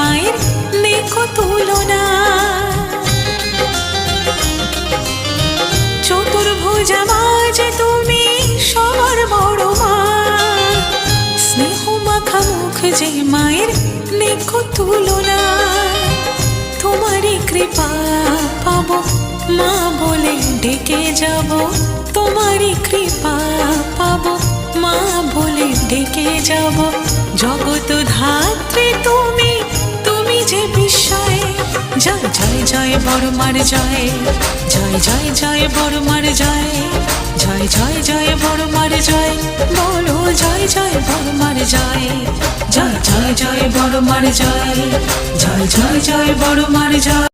মায়ের দেখো তুলনা। চতুর্ভুজা মা যে তুমি সবার বড় মা, স্নেহ মাখা মুখ যে মায়ের দেখো তুলনা। তোমারই কৃপা পাবো মা বলে ডেকে যাব, তোমারই কৃপা পাবো মা বলে ডেকে যাব। জগৎ ধাত্রী তুমি, তুমি যে বিস্ময়। জয় জয় জয় বড় মার জয়, জয় জয় জয় বড় মার জয়, জয় জয় জয় বড় মার জয়, বলো জয় জয় বড় মার জয়, জয় জয় জয় বড় মার জয়, জয় জয় জয় বড় মার জয়।